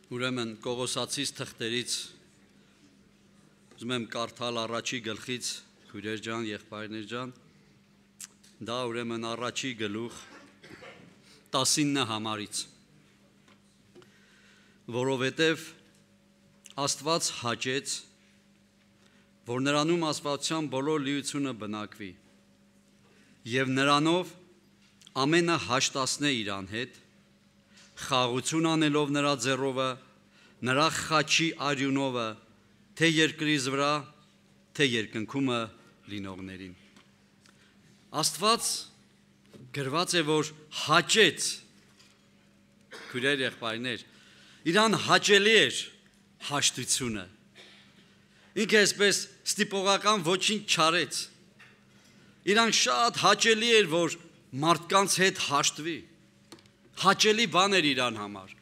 Ուրեմն Կողոսացիս թղթերից ուզում եմ կարդալ առաջի գլխից, քույրեր ջան, եղբայրներ ջան, դա ուրեմն առաջի գլուխ 19 համարից, որովհետև Աստված հաճեց, որ նրանում աստվածության բոլոր լիությունը բնակվի, և նրանով ամենը հաշտացնե իրան հետ, խաղություն անելով նրա ձեռովը, նրա խաչի արյունովը, թե երկրից վրա, թե երկնքումը լինողներին։ Աստված գրված է, որ հաճեց, քույրեր եղբայրներ, իրան հաճելի էր հաշտությունը։ Ինքը այսպես ստիպողական ոչինչ չարեց։ Իրան շատ հաճելի էր, որ մարդկանց հետ հաշտվի։ Հաճելի բան էր իրան համար։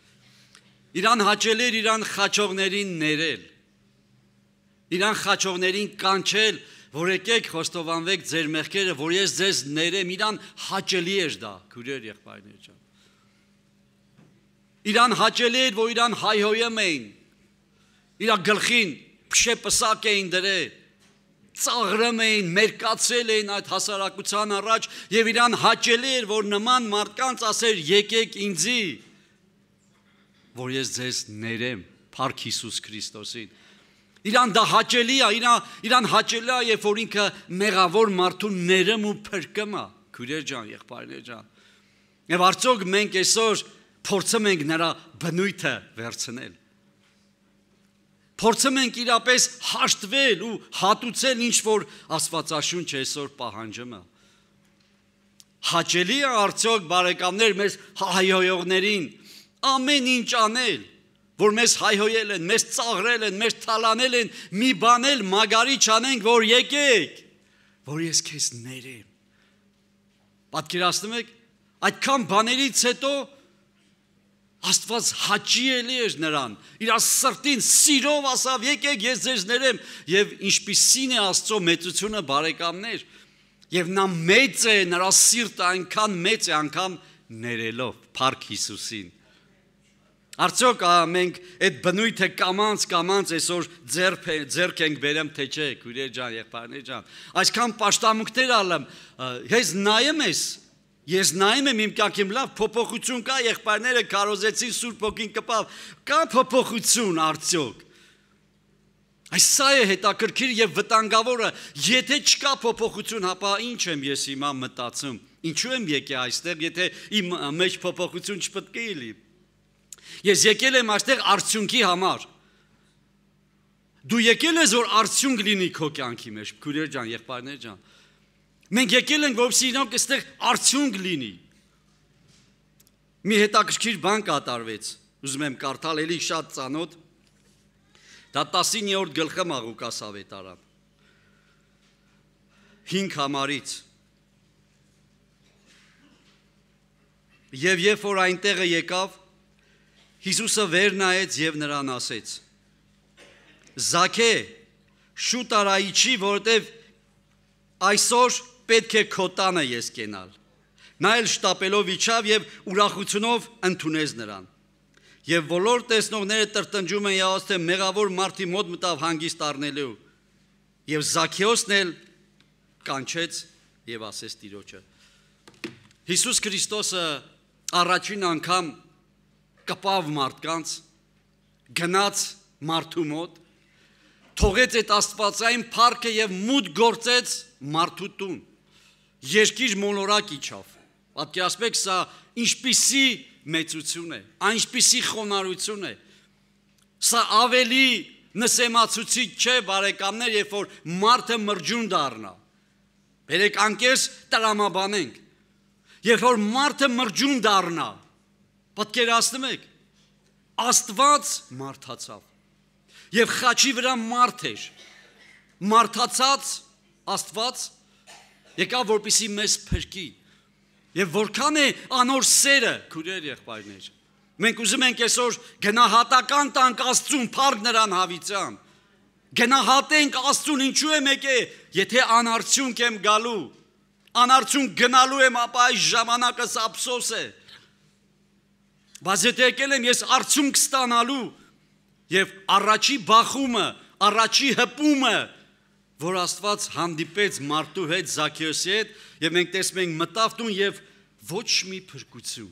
Իրան հաճելի էր իրան խաչողներին ներել։ Իրան խաչողներին կանչել, որ եկեք խոստովանվեք ձեր մեղքերը, որ ես ձեզ ներեմ, իրան հաճելի էր դա, քույրեր եղբայրներ ջան։ Իրան հաճելի էր, որ իրան հայհոյում էին, իր գլխին փշեպսակ էին դրել, ծաղրում էին, մերկացել էին այդ հասարակության առաջ և իրան հաճելի էր, որ նման մարդկանց ասեր եկեք ինձի, որ ես ձեզ ներեմ, Փառք Հիսուս Քրիստոսին։ Իրան դա հաճելի է, իրան հաճելի է, երբ որ ինքը մեղավոր մարդու ներում ու փրկում է, քույրեր ջան, եղբայրներ ջան։ Եվ արդյոք մենք այսօր փորձում ենք նրա բնույթը վերցնել։ Փորձում ենք իրապես հաշտվել ու հատուցել ինչ որ Աստվածաշունչը այսօր պահանջում է։ Հաճելի է արդյոք բարեկամներ մեզ հայհոյողներին ամեն ինչ անել, որ մեզ հայհոյել են, մեզ ծաղրել են, մեզ թալանել են, մի բան էլ մագարի չանենք, որ եկեք, որ ես քեզ ներեմ։ Պատկերացնում եք, այդքան բաներից հետո Աստված հաճելի էր նրան, իր սրտին սիրով ասավ եկեք ես ձեզ ներեմ և ինչպիսին է Աստծո մեծությունը բարեկամներ և նա մեծ է, նրա սիրտը այնքան մեծ է անգամ ներելով, Փառք Հիսուսին։ Արդյոք մենք այդ բնույթը կամանց այսօր ձեռք ենք բերեմ, թե չէ, քույրեր ջան, եղբայրներ ջան, այսքան պաշտամունքներ ալեմ, ես նայում ես, ես նայում եմ իմ կյանքին լավ փոփոխություն կա, եղբայրները քարոզեցին Սուրբ Հոգին կպավ, կա փոփոխություն արդյոք։ Այս սա է հետաքրքիր եւ վտանգավորը, եթե չկա փոփոխություն, ապա ինչ եմ ես հիմա մտածում, ինչու եմ եկել այստեղ, եթե իմ մեջ փոփոխություն չպետք է լինի։ Ես եկել եմ այստեղ արդյունքի համար։ Դու եկել ես որ արդյունք լինի քո կյանքի մեջ, քույրեր ջան, եղբայրներ ջան։ Մենք եկել ենք, որպեսզի իրանք այստեղ արդյունք լինի։ Մի հետաքրքիր բան կատարվեց, ուզում եմ կարդալ էլի շատ ծանոթ, դա 19-րդ գլխը Ղուկաս ավետարան, 5 համարից։ Եվ երբ որ այնտեղը եկավ, Հիսուսը վեր նայեց և նրան ասեց. Զաքե, շուտ արա իջի, որովհետև այսօր պետք է քո տանը ես կենալ։ Նա էլ շտապելով իջավ և ուրախությունով ընդունեց նրան։ Եվ բոլոր տեսնողները տրտնջում են եղած, թե մեղավոր մարդի մոտ մտավ հանգիստ առնելու։ Եվ Զաքեոսն էլ կանչեց և ասեց Տիրոջը։ Հիսուս Քրիստոսը առաջին անգամ կպավ մարդկանց, գնաց մարդու մոտ, թողեց այդ աստվածային փառքը և մուտք գործեց մարդու տուն, երկիր մոլորակ իջավ, պատկերացրեք սա ինչպիսի մեծություն է, այնպիսի խոնարհություն է, սա ավելի նսեմացուցիչ չէ բարեկամներ, երբ որ մարդը մրջուն դառնա, բերեք անկես տրամաբանենք, երբ որ մարդը մրջուն դառնա, պատկերացնում եք, Աստված մարդացավ և խաչի վրա մարդ էր, մարդացած Աստված եկավ որպեսզի մեզ փրկի և որքան է անոր սերը, քույրեր եղբայրներ, մենք ուզում ենք այսօր գնահատական տանք Աստծուն, փառք նրան հավիտյան, գնահատենք Աստծուն, ինչու եմ եկել, եթե անարդյունք եմ գալու, անարդյունք գնալու եմ, ապա այս ժամանակս ափսոս է։ Բայց եթե եկել եմ ես արդյունք ստանալու եւ առաջի բախումը, առաջի հպումը, որ Աստված հանդիպեց մարդու հետ, Զաքեոսի հետ, եւ մենք տեսնում ենք մտավ տուն եւ ոչ մի փրկություն։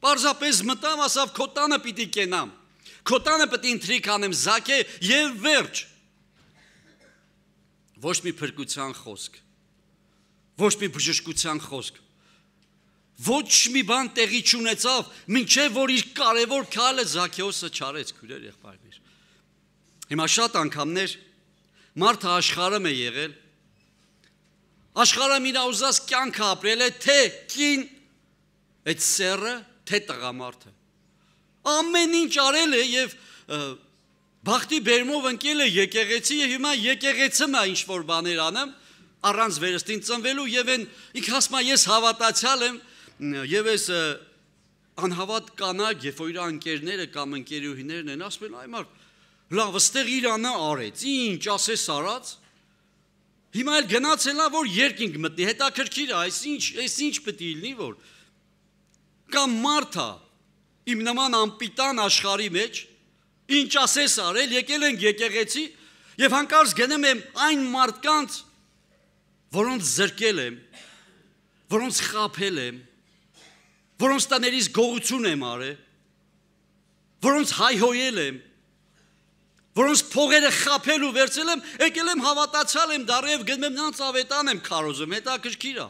Պարզապես մտավ, ասավ քո տանը պիտի կենամ, քո տանը պիտի ինտրիգ անեմ, Զաքե եւ վերջ։ Ոչ մի փրկության խոսք, ոչ մի բժշկության խոսք, ոչ մի բան տեղի չունեցավ, մինչև որ իր կարևոր քայլը Զաքեոսը չարեց, քույրեր, եղբայրներ։ Հիմա շատ անգամներ մարդը աշխարհում է եղել, աշխարհում իր ուզած կյանքը ապրել է, թե կին, այդ սերը, թե տղամարդը։ Ամեն ինչ արել է եւ բախտի բերմով ընկել է եկեղեցի եւ հիմա եկեղեցում է ինչ որ բաներ անեմ, առանց վերստին ծնվելու եւ են ինք ասում է ես հավատացյալ եմ եւ ես անհավատ կանակ, երբ որ իր ընկերները կամ ընկերուհիներն են ասում են այ մարդ լավ ստեղ Իրանը արեց, ինչ ասես արած, հիմա էլ գնացել է որ երկինք մտնի, հետաքրքիր է, այս ինչ պետք է լինի որ կամ մարդա իմ նման անպիտան աշխարհի մեջ ինչ ասես արել, եկել են եկեղեցի եւ հանկարծ գնում եմ այն մարդկանց, որոնց զրկել եմ, որոնց խաբել եմ, որոնց տաներից գողություն եմ արել, որոնց հայհոյել եմ, որոնց փողերը խաբել ու վերցել եմ, եկել եմ հավատացյալ եմ դառել եւ գնում եմ նրանց ավետան եմ քարոզում, հետաքրքիր է։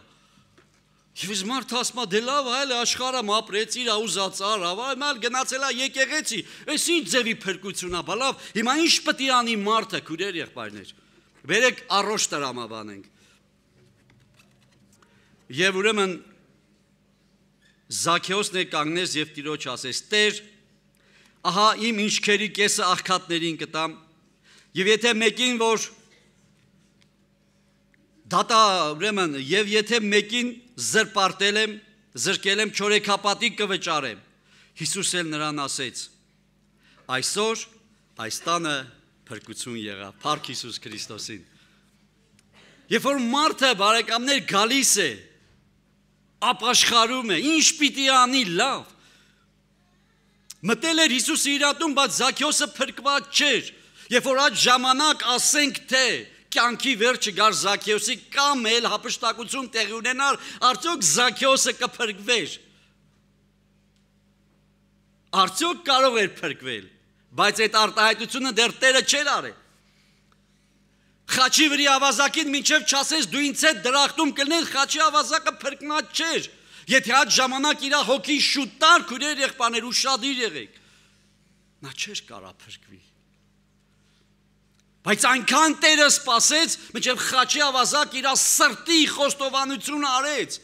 Եվ ես մարդը ասում է դե լավ այլ աշխարհը ապրեց իր ուզած արավ, այլ գնացել է եկեղեցի, այս ինչ ձևի փրկություն է, բա լավ, հիմա ինչ պետք է անի մարդը, քույրեր եղբայրներ։ Բերեք առողջ տրամաբանենք։ Եվ ուրեմն Զաքեոսն է կանգնեց եւ Տիրոջ ասեց. Տեր, ահա իմ ինչքերի կեսը աղքատներին կտամ, եւ եթե մեկին որ դատա ուրեմն եւ եթե մեկին զրպարտել եմ, զրկել եմ չորեքապատիկ կվճարեմ։ Հիսուս էլ նրան ասեց. այսօր այս տանը փրկություն եղավ, փառք Հիսուս Քրիստոսին։ Երբ որ մարդը բարեկամներ գալիս է, ապաշխարում է, ինչ պիտի անի լավ։ Մտել էր Հիսուսը իր ատում, բայց Զաքեոսը փրկված չէր։ Երբ որ այդ ժամանակ ասենք թե կյանքի վերջը գար Զաքեոսի կամ էլ հափշտակություն տեղի ունենար, արդյոք Զաքեոսը կփրկվեր։ Արդյոք կարող էր փրկվել, բայց այդ արտահայտությունը դեռ Տերը չէր արել։ Խաչի վրի ավազակին մինչև չասես դու ինձ հետ դրախտում կլներ, խաչի ավազակը փրկնած չէր։ Եթե այդ ժամանակ իր հոգին շուտ տար, քույրեր եղբայրներ ուշադիր եղեք։ Նա չէր կարա փրկվի։ Բայց այնքան Տերը սպասեց, մինչև խաչի ավազակ իր սրտի խոստովանությունը արեց։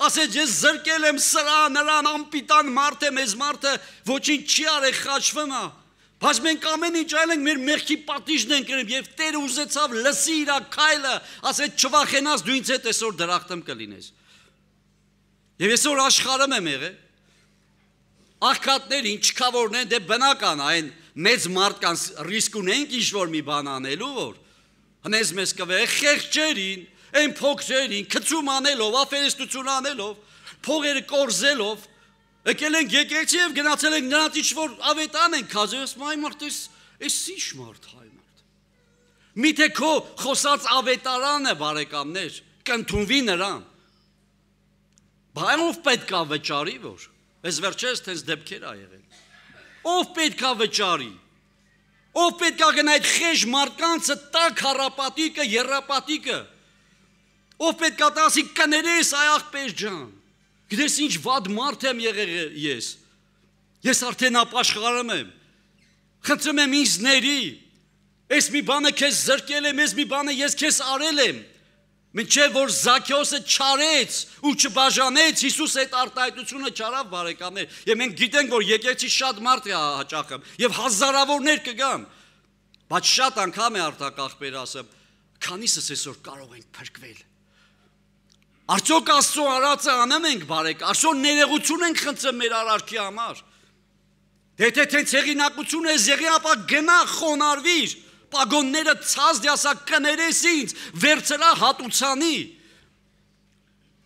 Ասեց ես զրկել եմ սրա, նրան անպիտան մարդ է, մեզ մարդը ոչինչ չի արել, խաչվում է։ Բայց մենք ամեն ինչ այլ ենք, մեր մեղքի պատիժն ենք կրում եւ Տերը ուզեցավ լսի իր քայլը, ասեց չվախենաս դու ինձ հետ այսօր դրախտում կլինես։ Եվ այսօր աշխարհում եմ եղել։ Աղքատներին, չքավորներին, դե բնական այն մեծ մարդկանց ռիսկ ունենք ինչ որ մի բան անելու որ հնես մեզ կվե խեղճերին, այն փոքրերին, քծում անելով, աֆերեստություն անելով, փողերը կորզելով եկել ենք եկեղեցի եւ գնացել ենք նրանց ինչ որ ավետան են քազես, մայ մարդ էս ինչ մարդ հայ մարդ։ Միթե քո խոսած ավետարանը բարեկամներ կընդունվի նրան։ Բայց ով պետք է վճարի որ։ Այս վերջերս տես դեպքեր ա եղել։ Ով պետք է վճարի։ Ով պետք է գնա այդ խեժ մարդկանցը տակ հարապատիկը, երապատիկը։ Ով պետք է տասի կներես այ աղբեր ջան։ Գիտես ինչ վատ մարդ եմ եղել ես։ Ես արդեն ապաշխարում եմ։ Խնդրում եմ ինձ ների։ Այս մի բանը քեզ զրկել եմ, այս մի բանը ես քեզ արել եմ։ Մինչև որ Զաքեոսը չարեց ու չբաժանեց, Հիսուս այդ արտահայտությունը չարավ բարեկամներ։ Եվ մենք գիտենք որ եկեղեցի շատ մարդ է հաճախում եւ հազարավորներ կգան։ Բայց շատ անգամ է արտակախբեր ասեմ, քանիսս այսօր կարող ենք փրկվել։ Արդյոք Աստծո արածը անեմ ենք բարեկ, արդյոք ներողություն ենք խնդրում մեր արարքի համար։ Եթե տենց հեղինակություն ես եղի, ապա գնա խոնարհվիր, պագոնները ցած դասա կներես ինձ, վերցրա հատուցանի։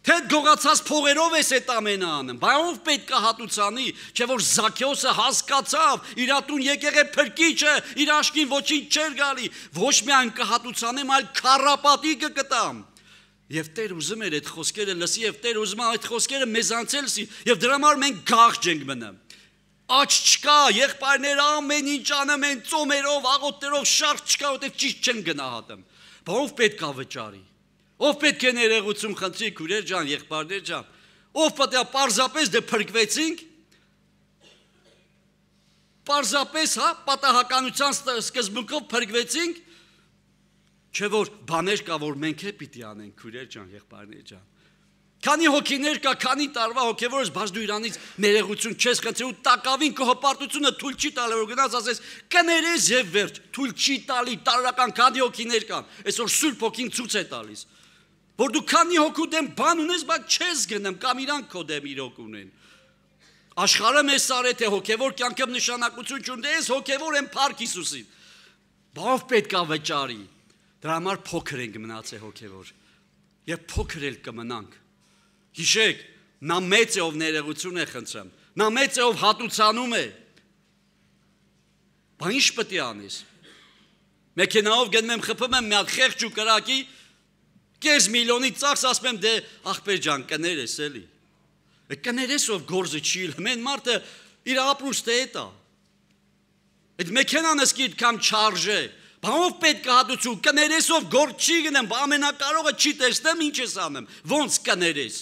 Թե գողացած փողերով ես այդ ամենը անում, բայց ով պետք է հատուցանի, չէ որ Զաքեոսը հասկացավ, իր տուն եկեղեցի փրկիչը, իր աշկին ոչինչ չէր գալի, ոչ միայն կհատուցանեմ, այլ քառապատի կգտամ։ Եվ Տեր ուզում էր այդ խոսքերը լսի, եւ Տեր ուզում է այդ խոսքերը մեզանց լսի, եւ դրա համար մենք գաղջ ենք մնում։ Աչ չկա, եղբայրները ամեն ինչ անում են ծոմերով, աղոթներով, շարժ չկա, որտեղ ճիշտ չեն գնահատում։ Բայց ով պետք է վճարի։ Ով պետք է ներողություն խնդրի, քուրեր ջան, եղբայրներ ջան։ Ով պետք է պարզապես դե փրկվեցինք։ Պարզապես, հա, պատահականության սկզբունքով փրկվեցինք։ Չէ որ բաներ կա, որ մենք է պիտի անենք, քուրեր ջան, եղբայրներ ջան։ Քանի հոգիներ կա, քանի տարվա հոգևորս, բայց դու իրանից ներողություն չես խնդրի ու տակավին քո հպարտությունը թույլ չի տալի, որ գնաց ասես կներես եւ վերջ, թույլ չի տալի, տարական քանի հոգիներ կան, այսօր Սուրբ Հոգին ցույց է տալիս, որ դու քանի հոգու դեմ բան ունես, բայց չես գնում, կամ իրանք քո դեմ իրոք ունեն։ Աշխարհը մեզ արե թե հոգևոր կյանքով նշանակություն չունի, ես հոգևոր եմ Փառք Հիսուսին։ Բավ պետք է վճարի։ Դրա համար փոքր ենք մնացել հոգևոր։ Եվ փոքր էլ կմնանք։ Հիշեք, նա մեծ է ով ներողություն է խնդրում, նա մեծ է ով հատուցանում է։ Բա ինչ պետք է անես։ Մեքենայով գնում եմ խփում եմ մի հատ խեղճ ու կրակի, կես միլիոնի ծախս ասում եմ դե ախպեր ջան կներես էլի։ Կներես ով գործը չի լմեն մարդը իր ապրուստը է տա։ Այդ մեքենան ասկի կամ չարժե, բանով պետք է հատուցու, կներես ով գործ չի գնեմ, բա ամենակարողը չի տեսնեմ ինչ ես անում, ոնց կներես։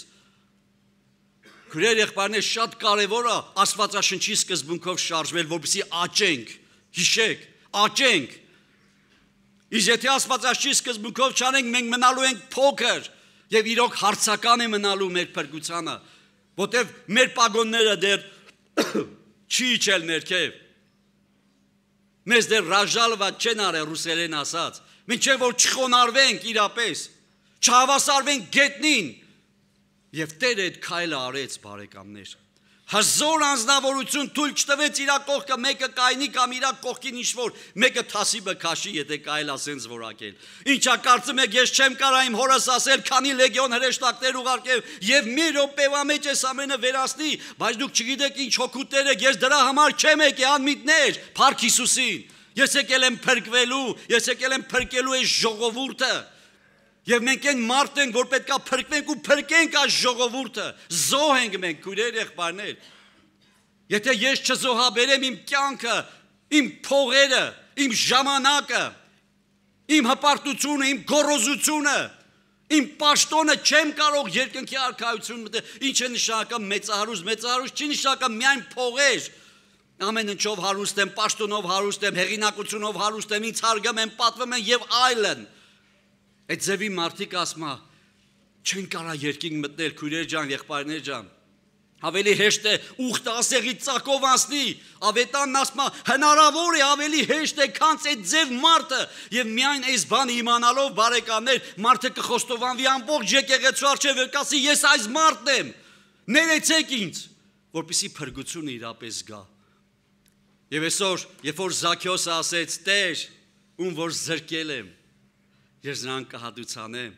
Քուրեր եղբայրներ շատ կարևոր է Աստվածաշնչի սկզբունքով շարժվել, որպեսզի աճենք, հիշեք, աճենք։ Իսկ եթե Աստվածաշնչի սկզբունքով չանենք, մենք մնալու ենք փոքր եւ իրոք հարցական է մնալու մեր փրկությանը, որտեւ մեր պագոնները դեռ չի իջել ներքև։ Մեզ դեռ ռաժալված չեն արել ռուսերեն ասած, մինչև որ չխոնարհվենք իրապես, չհավասարվենք գետնին։ Եվ Տերը այդ քայլը արեց, բարեկամներ։ Հզոր անձնավորություն թույլ չտվեց իր կողքը մեկը կայնի կամ իր կողքին ինչ-որ մեկը թասիբը քաշի, եթե կայլ ասենց որակել։ Ինչա կարծում եք ես չեմ կարա իմ հորս ասել, քանի լեգիոն հրեշտակներ ուղարկել եւ մի րոպեվա մեջ էս ամենը վերացնի, բայց դուք չգիտեք ինչ հոգուտեր եք, ես դրա համար չեմ եկել անմիտներ, Փառք Հիսուսին։ Ես եկել եմ փրկվելու, ես եկել եմ փրկելու այս ժողովուրդը։ Եվ մենք այն մարդ ենք, որ պետք է փրկվենք ու փրկենք այս ժողովուրդը, զոհ ենք մենք, քույրեր եղբայրներ։ Եթե ես չզոհաբերեմ իմ կյանքը, իմ փողերը, իմ ժամանակը, իմ հպարտությունը, իմ գոռոզությունը, իմ պաշտոնը չեմ կարող երկնքի արքայություն մտնել, ինչ է նշանակում մեծահարուստ չի նշանակում միայն փողեր։ Ամեն ինչով հարուստ եմ, պաշտոնով հարուստ եմ, հեղինակությունով հարուստ եմ, ինձ հարգում են, պատվում են եւ այլն։ Այդ ձևի մարդիկ ասում է, չեն կարա երկինք մտնել, քույրեր ջան, եղբայրներ ջան։ Ավելի հեշտ է ուխտը ասեղի ծակով անցնի, ավետանն ասում է, հնարավոր է ավելի հեշտ է, քան այդ ձև մարդը, եւ միայն այս բանը իմանալով բարեկամներ, մարդը կխոստովանվի ամբողջ եկեղեցու առջև, կասի ես այս մարդն եմ, ներեցեք ինձ, որպեսզի փրկությունը իրապես գա։ Եվ այսօր, երբ որ Զաքեոսը ասեց, Տեր, ում որ զրկել եմ, ես նրան կհատուցանեմ,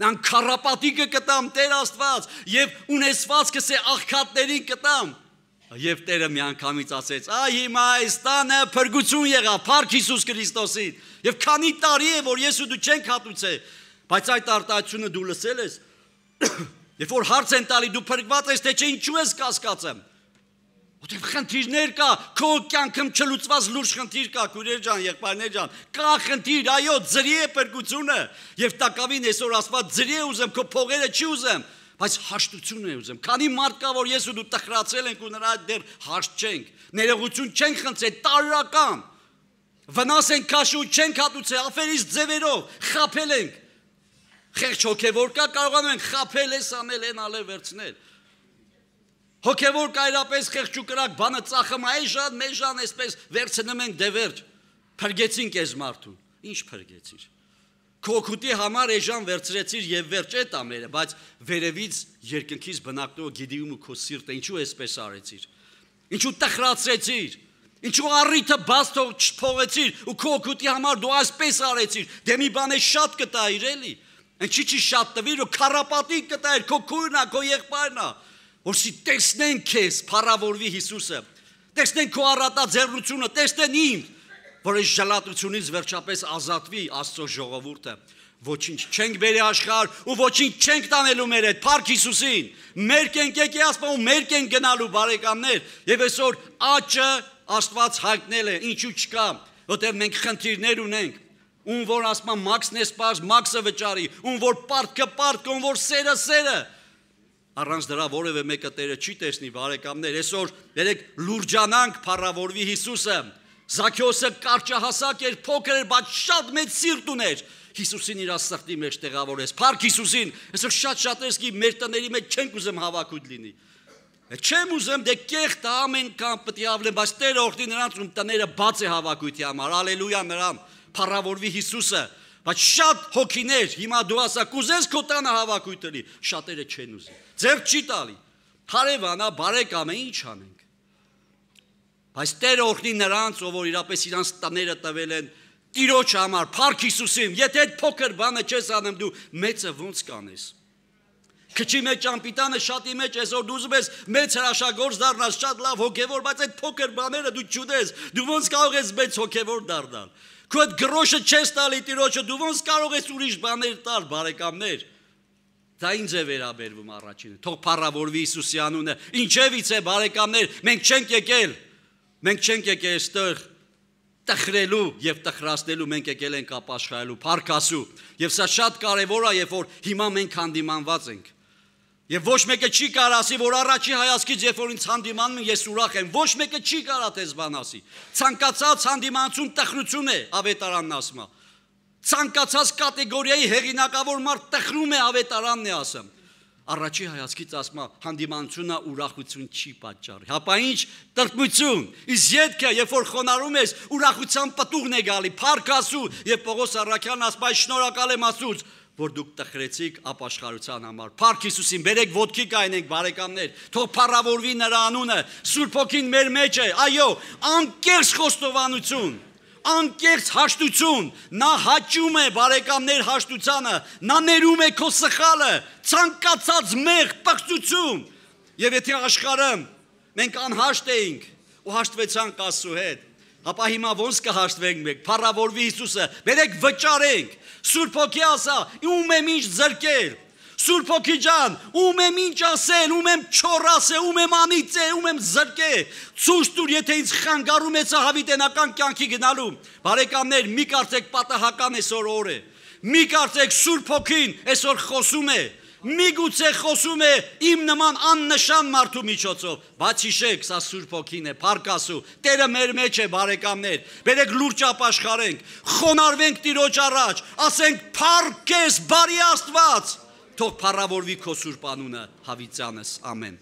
նրան քառապատիկը կտամ Տեր Աստված եւ ունեցվածքս է աղքատներին կտամ։ Եվ Տերը միանգամից ասեց, այ հիմա այս տանը փրկություն եղավ Փառք Հիսուս Քրիստոսին։ Եվ քանի տարի է որ ես ու դու չենք հատուցել, բայց այդ արտահայտությունը դու լսել ես։ Երբ որ հարց են տալի դու փրկված ես թե չէ, ինչու ես կասկածում։ Որտեղ խնդիրներ կա, քո կյանքում չլուծված լուրջ խնդիր կա, քույրեր ջան, եղբայրներ ջան, կա խնդիր, այո, ձրի է փրկությունը, եւ տակավին այսօր ասված ձրի է ուզեմ, քո փողերը չի ուզեմ, բայց հաշտություն է ուզեմ։ Քանի մարդ կա, որ ես ու դու տխրացել ենք ու նրա դեռ հաշտ չենք, ներողություն չենք խնդրել, տարրական, վնաս ենք քաշու, չենք հատուցել, աֆերից ձևերով, խաբել ենք։ Խեղճ հոգևոր կա, կարողանում ենք խաբել, էս անել, են ալել վերցնել։ Հոգևոր կայրապես խեղճ ու կրակ բանը ծախում այժան, մեժան այսպես վերցնում ենք դևերջ, փրկեցինք այս մարդուն, ինչ փրկեցիր, քո օգուտի համար այժան վերցրեցիր եւ վերջ այդ ամերը, բայց վերևից երկնքից բնակտող գիտիում ու քո սիրտը ինչու այսպես արեցիր, ինչու տխրացրեցիր, ինչու առիթը բաց չփողեցիր ու քո օգուտի համար դու այսպես արեցիր, դե մի բան է շատ կտայր էլի, Ինչի՞ չի շատ տվիր ու քարապատի կտայր քո քույրն է, քո եղբայրն է, որսի տեսնեն քեզ փառավորվի Հիսուսը, տեսնեն քո առատաձեռնությունը, տեսնեն իմ, որ այս ժլատությունից վերջապես ազատվի Աստծո ժողովուրդը։ Ոչինչ չենք բերի աշխարհ ու ոչինչ չենք տանելու մեր հետ, փառք Հիսուսին։ Մեր ենք եկի ասում ու մեր ենք գնալու բարեկամներ, եւ այսօր աճը Աստված հայտնել է, ինչու չկա, որտեղ մենք խնդիրներ ունենք, ում որ ասում մաքսն է սպաս, մաքսը վճարի, ում որ պարտքը պարտք, ում որ սերը։ Առանց դրա որևէ մեկը Տերը չի տեսնի բարեկամներ, այսօր երեք լուրջանանք փառավորվի Հիսուսը։ Զաքեոսը կարճահասակ էր, փոքր էր, բայց շատ մեծ սիրտ ուներ։ Հիսուսին իր սրտի մեջ տեղավորեց։ Փառք Հիսուսին։ Այսօր շատ էսկի մեր տների մեջ չենք ուզում հավաքույթ լինի։ Չեմ ուզում դե կեղտ ամեն կան պետք է ավլեն, բայց Տերը օրհնի նրանց ում տները բաց է հավաքույթի համար։ Ալելույա նրան, փառավորվի Հիսուսը։ Բայց շատ հոգիներ, հիմա դու ասա կուզես քո տանը հավաքույթ լինի, շատերը չեն ուզի։ Ձեռք չի տալի։ Հարևանա, բարեկամ է, ինչ անենք։ Բայց Տերը օրհնի նրանց, ով որ իրապես իրանց տները տվել են Տիրոջ համար, փառք Հիսուսին, եթե այդ փոքր բանը չես անում դու մեծը ոնց կանես։ Քչի մեջ ամպիտանը շատի մեջ այսօր դու ուզում ես մեծ հրաշագործ դառնալ, շատ լավ հոգևոր, բայց այդ փոքր բաները դու չունես, դու ոնց կարող ես մեծ հոգևոր դառնալ։ Քո այդ գրոշը չես տալի Տիրոջը, դու ոնց կարող ես ուրիշ բաներ տալ, բարեկամներ։ Դա ինձ է վերաբերվում առաջինը։ Թող փառավորվի Հիսուսի անունը։ Ինչևից է բարեկամներ, մենք չենք եկել այստեղ տխրելու եւ տխրացնելու, մենք եկել ենք ապաշխարելու, փառքասու։ Եվ սա շատ կարեւոր է, երբ որ հիմա մենք հանդիմանված ենք։ Եվ ոչ մեկը չի կարող ասի, որ առաջի հայացքից երբ որ ինձ հանդիմանում են, ես ուրախ եմ։ Ոչ մեկը չի կարող այդպես բան ասի։ Ցանկացած հանդիմանություն տխրություն է, ավետարանն ասում է։ Ցանկացած կատեգորիայի հեղինակավոր մարդ տխրում է, ավետարանն է ասում։ Առաջի հայացքից ասում է հանդիմանությունը ուրախություն չի պատճառի։ Հապա ինչ տրտմություն։ Իսկ ետքը, երբ որ խոնարհում ես, ուրախության պտուղն է գալի, փառքասու, եւ Պողոս առաքյալն ասում է շնորհակալ եմ Աստծուց, որ դուք տխրեցիք ապաշխարության համար։ Փառք Հիսուսին, բերեք ոտքի կայնենք բարեկամներ, թող փառավորվի նրա անունը, Սուրբ Հոգին մեր մեջ է, այո, անկեղծ խոստովանություն, անկեղծ հաշտություն, նա հաճում է բարեկամներ հաշտությանը, նա ներում է քո սխալը, ցանկացած մեղ պղծություն։ Եվ եթե աշխարհում մենք անհաշտ էինք ու հաշտվեցանք Աստծո հետ, ապա հիմա ոնց կհաշտվենք մենք, փառավորվի Հիսուսը, բերեք վճարենք, Սուրբ Հոգի ասա, ում եմ ինչ զրկել, Սուրբ Հոգի ջան, ում եմ ինչ ասել, ում եմ չոր ասել, ում եմ անիծել, ում եմ զրկել, ցույց տուր, եթե ինձ խանգարում ես հավիտենական կյանքի գնալու, բարեկամներ, մի կարծեք պատահական այսօր օր է, մի կարծեք Սուրբ Հոգին այսօր խոսում է, միգուցե խոսում է իմ նման աննշան մարդու միջոցով, բայց հիշեք, սա Սուրբ Հոգին է, փառքասու, Տերը մեր մեջ է բարեկամներ, բերեք լուրջ ապաշխարենք, խոնարհվենք Տիրոջ առաջ, ասենք փառք քեզ բարի Աստված, թող փառավորվի քո Սուրբ անունը հավիտյանս, ամեն։